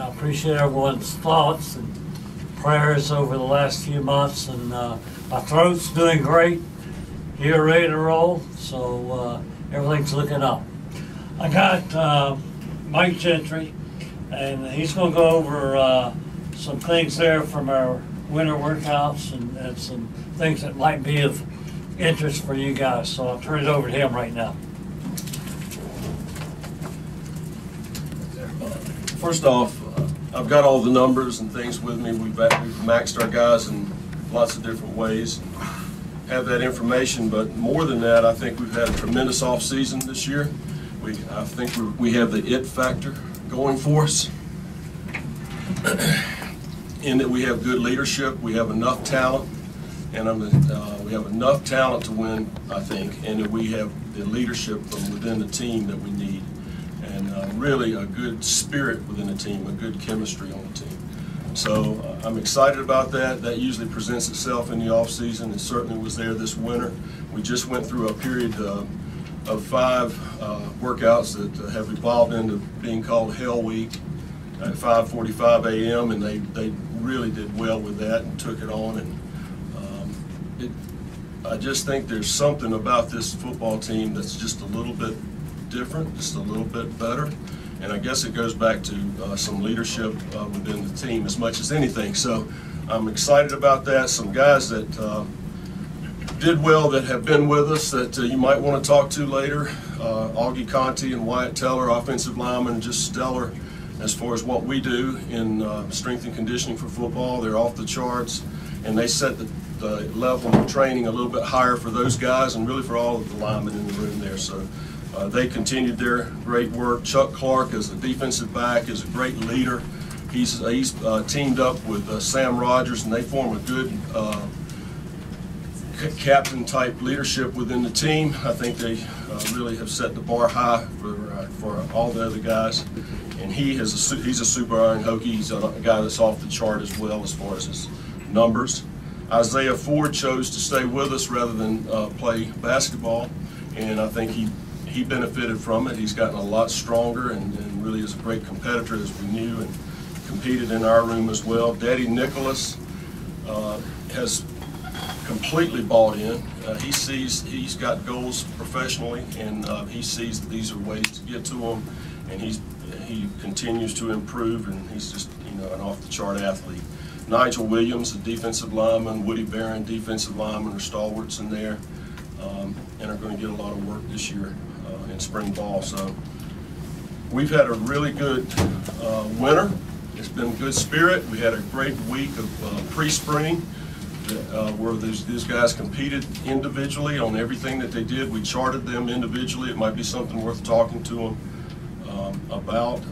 I appreciate everyone's thoughts and prayers over the last few months, and my throat's doing great. Here, ready to roll, so everything's looking up. I got Mike Gentry, and he's going to go over some things there from our winter workouts and some things that might be of interest for you guys. So I'll turn it over to him right now. First off, I've got all the numbers and things with me. We've maxed our guys in lots of different ways. Have that information, but more than that, I think we've had a tremendous off season this year. I think we have the it factor going for us, in that we have good leadership, we have enough talent, and we have enough talent to win, I think, and that we have the leadership from within the team that we need, and really a good spirit within the team, a good chemistry on the team. So I'm excited about that. That usually presents itself in the off season. It certainly was there this winter. We just went through a period of 5 workouts that have evolved into being called Hell Week at 5:45 a.m. and they really did well with that and took it on. And I just think there's something about this football team that's just a little bit different, just a little bit better. And I guess it goes back to some leadership within the team as much as anything. So I'm excited about that. Some guys that did well that have been with us that you might want to talk to later. Augie Conti and Wyatt Teller, offensive linemen, just stellar as far as what we do in strength and conditioning for football. They're off the charts, and they set the level of training a little bit higher for those guys and really for all of the linemen in the room there. So they continued their great work. Chuck Clark, as a defensive back, is a great leader. He's teamed up with Sam Rogers, and they form a good captain-type leadership within the team. I think they really have set the bar high for all the other guys. And he's a super iron hokey. He's a guy that's off the chart as well as far as his numbers. Isaiah Ford chose to stay with us rather than play basketball, and I think he benefited from it. He's gotten a lot stronger and really is a great competitor, as we knew, and competed in our room as well. Daddy Nicholas has completely bought in. He sees he's got goals professionally, and he sees that these are ways to get to them, and he continues to improve, and he's just an off-the-chart athlete. Nigel Williams, a defensive lineman, Woody Barron, defensive lineman, are stalwarts in there, and are going to get a lot of work this year in spring ball. So we've had a really good winter. It's been good spirit. We had a great week of pre-spring where these guys competed individually on everything that they did. We charted them individually. It might be something worth talking to them about.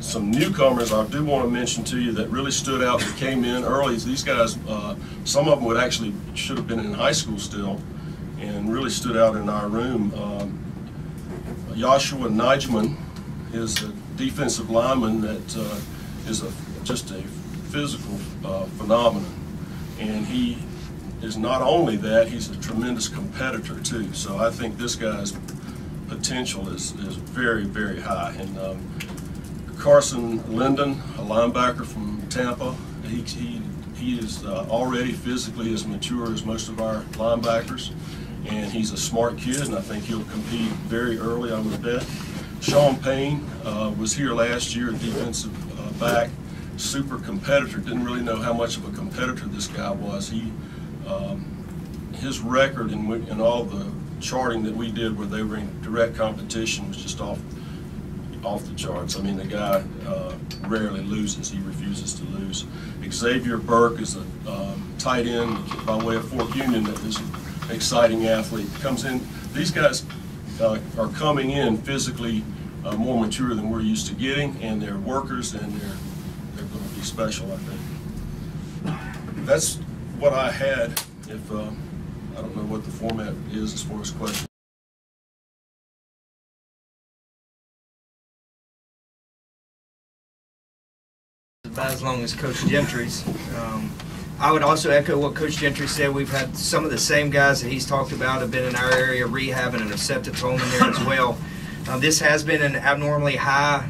Some newcomers I do want to mention to you that really stood out, that came in early. These guys, some of them should have been in high school still, and really stood out in our room. Joshua Nijman is a defensive lineman that is just a physical phenomenon, and he is not only that, he's a tremendous competitor too. So I think this guy's potential is very, very high. And Carson Linden, a linebacker from Tampa, he is already physically as mature as most of our linebackers, and he's a smart kid, and I think he'll compete very early, I would bet. Sean Payne was here last year, a defensive back, super competitor. Didn't really know how much of a competitor this guy was. His record in all the charting that we did where they were in direct competition was just off the charts. I mean, the guy rarely loses. He refuses to lose. Xavier Burke is a tight end by way of Fort Union that is an exciting athlete. Comes in. These guys are coming in physically more mature than we're used to getting, and they're workers, and they're going to be special, I think. That's what I had. If I don't know what the format is as far as questions. About as long as Coach Gentry's. I would also echo what Coach Gentry said. We've had some of the same guys that he's talked about have been in our area rehabbing and have set the tone in there as well. This has been an abnormally high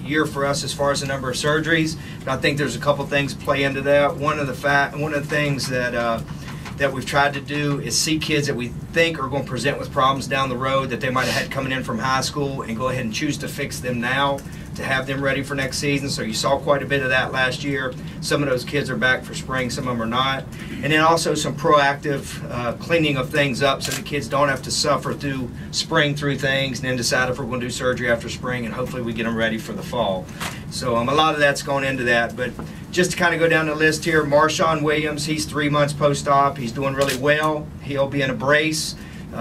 year for us as far as the number of surgeries. But I think there's a couple things play into that. One of the things that we've tried to do is see kids that we think are going to present with problems down the road that they might have had coming in from high school, and go ahead and choose to fix them now to have them ready for next season. So you saw quite a bit of that last year. Some of those kids are back for spring, some of them are not. And then also some proactive cleaning of things up so the kids don't have to suffer through spring through things and then decide if we're going to do surgery after spring, and hopefully we get them ready for the fall. So a lot of that's going into that. But just to kind of go down the list here, Marshawn Williams, he's 3 months post-op. He's doing really well. He'll be in a brace.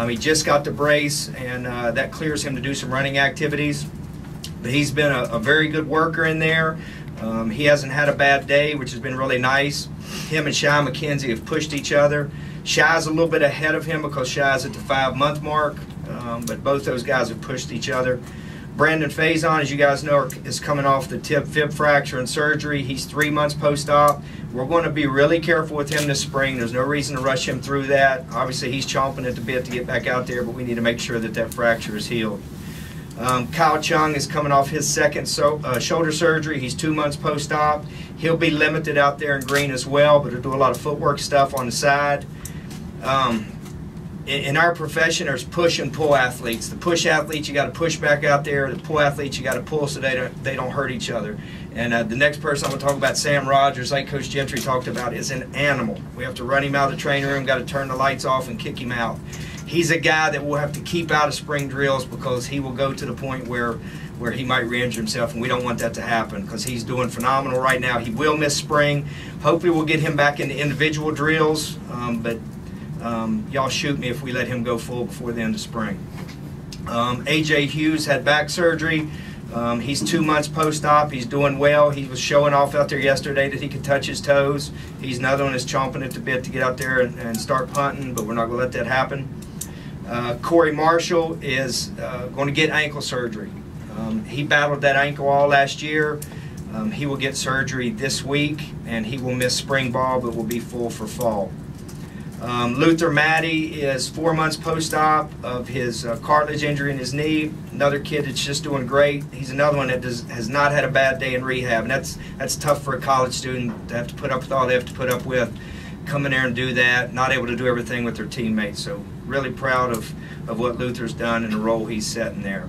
He just got the brace, and that clears him to do some running activities. But he's been a very good worker in there. He hasn't had a bad day, which has been really nice. Him and Shy McKenzie have pushed each other. Shy's a little bit ahead of him because Shy's at the 5-month mark, but both those guys have pushed each other. Brandon Faison, as you guys know, is coming off the tib fib fracture and surgery. He's 3 months post-op. We're going to be really careful with him this spring. There's no reason to rush him through that. Obviously, he's chomping at the bit to get back out there, but we need to make sure that that fracture is healed. Kyle Chung is coming off his second shoulder surgery. He's 2 months post-op. He'll be limited out there in green as well, but he'll do a lot of footwork stuff on the side. In our profession, there's push and pull athletes. The push athletes, you got to push back out there. The pull athletes, you got to pull so they don't hurt each other. And the next person I'm going to talk about, Sam Rogers, like Coach Gentry talked about, is an animal. We have to run him out of the training room, got to turn the lights off and kick him out. He's a guy that we'll have to keep out of spring drills because he will go to the point where he might re-injure himself, and we don't want that to happen because he's doing phenomenal right now. He will miss spring. Hopefully we'll get him back into individual drills, but y'all shoot me if we let him go full before the end of spring. A.J. Hughes had back surgery. He's 2 months post-op. He's doing well. He was showing off out there yesterday that he could touch his toes. He's another one that's chomping at the bit to get out there and start punting, but we're not going to let that happen. Corey Marshall is going to get ankle surgery. He battled that ankle all last year. He will get surgery this week, and he will miss spring ball, but will be full for fall. Luther Maddie is 4 months post-op of his cartilage injury in his knee. Another kid that's just doing great. He's another one that has not had a bad day in rehab, and that's tough for a college student to have to put up with all they have to put up with. Come in there and do that, not able to do everything with their teammates. So really proud of what Luther's done and the role he's set in there.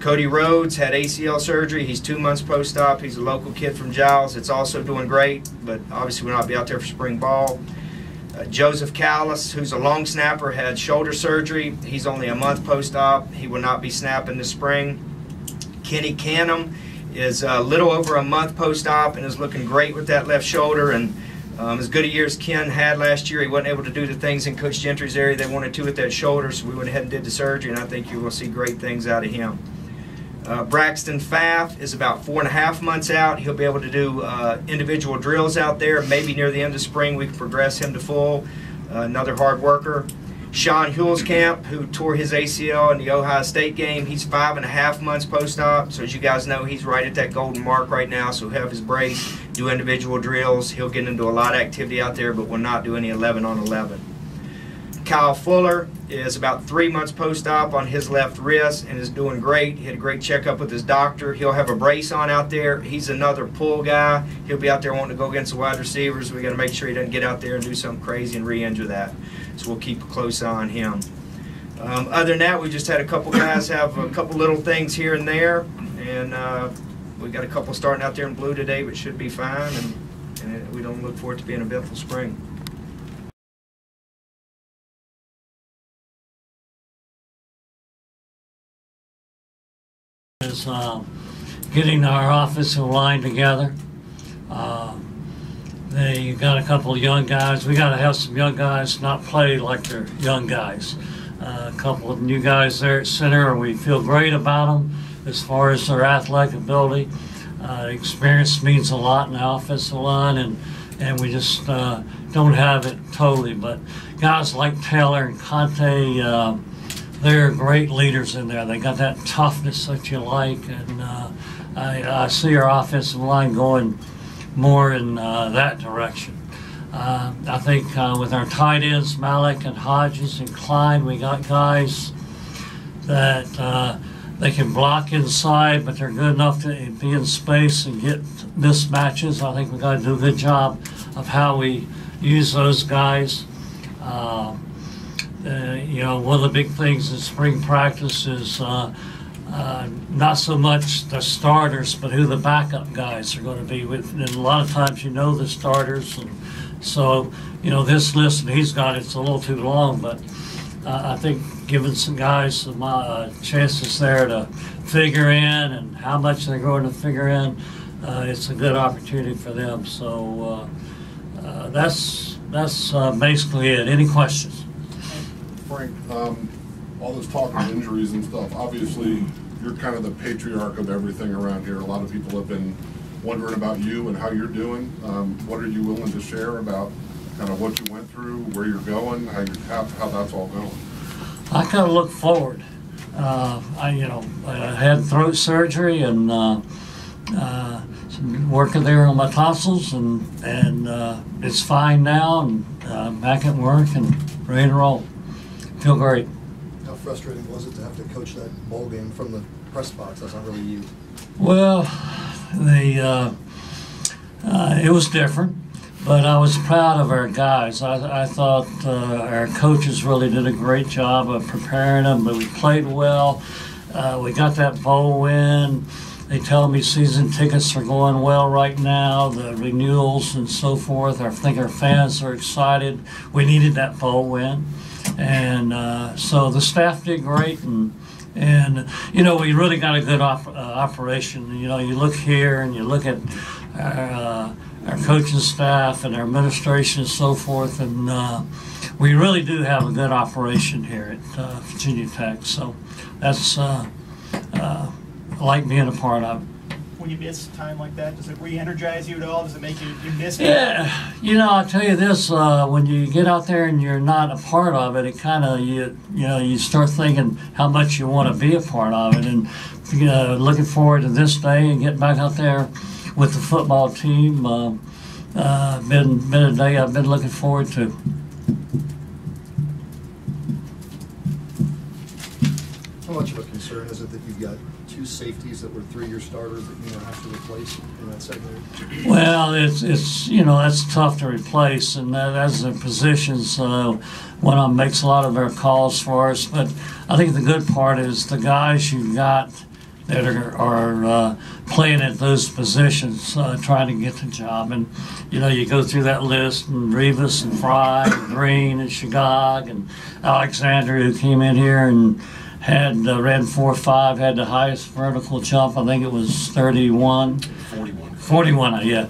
Cody Rhodes had ACL surgery. He's 2 months post-op. He's a local kid from Giles. It's also doing great, but obviously will not be out there for spring ball. Joseph Callis, who's a long snapper, had shoulder surgery. He's only a month post-op. He will not be snapping this spring. Kenny Canham is a little over a month post-op and is looking great with that left shoulder. And as good a year as Ken had last year, he wasn't able to do the things in Coach Gentry's area they wanted to with that shoulder, so we went ahead and did the surgery, and I think you will see great things out of him. Braxton Pfaff is about 4.5 months out. He'll be able to do individual drills out there. Maybe near the end of spring we can progress him to full. Another hard worker. Sean Hulskamp, who tore his ACL in the Ohio State game, he's 5.5 months post-op. So as you guys know, he's right at that golden mark right now. So he'll have his brace, do individual drills. He'll get into a lot of activity out there, but will not do any 11-on-11. Kyle Fuller is about 3 months post-op on his left wrist and is doing great. He had a great checkup with his doctor. He'll have a brace on out there. He's another pull guy. He'll be out there wanting to go against the wide receivers. We got to make sure he doesn't get out there and do something crazy and re-injure that. So we'll keep a close eye on him. Other than that, we just had a couple guys have a couple little things here and there, and we got a couple starting out there in blue today, but should be fine, and we don't look forward to being a eventful spring. Is getting our offensive line together. They got a couple of young guys. We got to have some young guys not play like they're young guys. A couple of new guys there at center. We feel great about them as far as their athletic ability. Experience means a lot in the offensive line, and we just don't have it totally. But guys like Taylor and Conte, they're great leaders in there. They got that toughness that you like, and I see our offensive line going more in that direction. I think with our tight ends, Malik and Hodges and Klein, we got guys that they can block inside, but they're good enough to be in space and get mismatches. I think we got to do a good job of how we use those guys. You know, one of the big things in spring practice is not so much the starters, but who the backup guys are going to be with. And a lot of times you know the starters, and so, you know, this list that he's got, it's a little too long, but I think giving some guys some chances there to figure in and how much they're going to figure in, it's a good opportunity for them. So that's basically it. Any questions? Frank, all this talk of injuries and stuff, obviously you're kind of the patriarch of everything around here. A lot of people have been wondering about you and how you're doing. What are you willing to share about kind of what you went through, where you're going, how that's all going? I kind of look forward. I had throat surgery and working there on my tonsils, and it's fine now, and back at work and ready to roll. Feel great. How frustrating was it to have to coach that ball game from the press box? That's not really you. Well, it was different, but I was proud of our guys. I thought our coaches really did a great job of preparing them, but we played well. We got that bowl win. They tell me season tickets are going well right now, the renewals and so forth. I think our fans are excited. We needed that bowl win. And so the staff did great, and you know, we really got a good operation. You know, you look here and you look at our coaching staff and our administration and so forth, and we really do have a good operation here at Virginia Tech. So that's I like being a part of it. When you miss time like that, does it re-energize you at all? Does it make you miss it? Yeah, you know, I'll tell you this, when you get out there and you're not a part of it, it kind of, you start thinking how much you want to be a part of it, and looking forward to this day and getting back out there with the football team. Been a day I've been looking forward to. How much of a concern is it that you've got two safeties that were 3-year starters that you now have to replace in that secondary? Well, it's you know, that's tough to replace, and that's the positions. One of them makes a lot of our calls for us, but I think the good part is the guys you got that are playing at those positions, trying to get the job. And you know, you go through that list, and Rivas and Fry and Green and Shagog and Alexander, who came in here and had ran 4.5, had the highest vertical jump. I think it was 31. 41, yeah.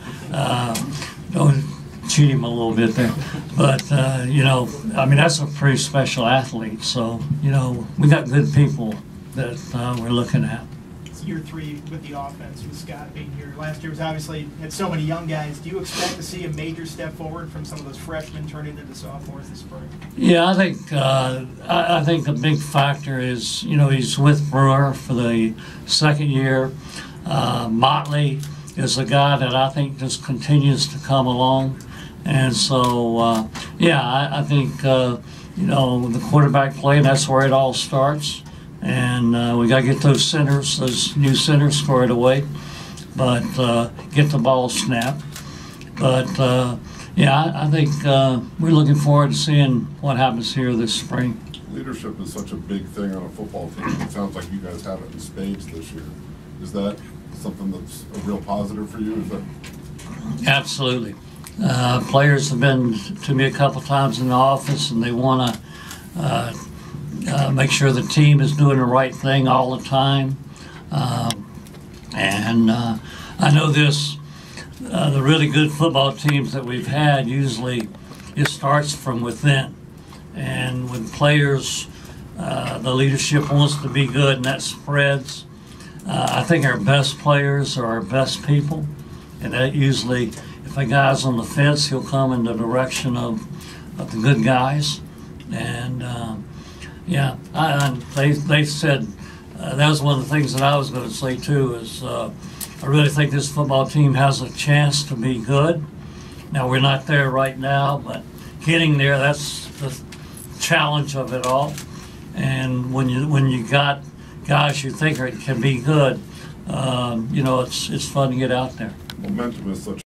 Don't cheat him a little bit there. But, you know, I mean, that's a pretty special athlete. So, you know, we got good people that we're looking at. It's year 3 with the offense, with Scott being here. Last year was obviously had so many young guys. Do you expect to see a major step forward from some of those freshmen turning into sophomores this spring? Yeah, I think the big factor is, you know, he's with Brewer for the second year. Motley is a guy that I think just continues to come along. And so, yeah, I think, you know, the quarterback play, that's where it all starts. And we got to get those new centers squared away, but get the ball snapped. But, yeah, I think we're looking forward to seeing what happens here this spring. Leadership is such a big thing on a football team. It sounds like you guys have it in spades this year. Is that something that's a real positive for you? Is that... Absolutely. Players have been to me a couple times in the office, and they want to make sure the team is doing the right thing all the time. And I know this, the really good football teams that we've had, usually it starts from within. And when players, the leadership wants to be good, and that spreads. I think our best players are our best people, and that usually, if a guy's on the fence, he'll come in the direction of the good guys. And yeah, they said that was one of the things that I was going to say too. Is I really think this football team has a chance to be good. Now we're not there right now, but getting there, that's the challenge of it all. And when you got guys you think can be good, you know, it's fun to get out there. Momentum is such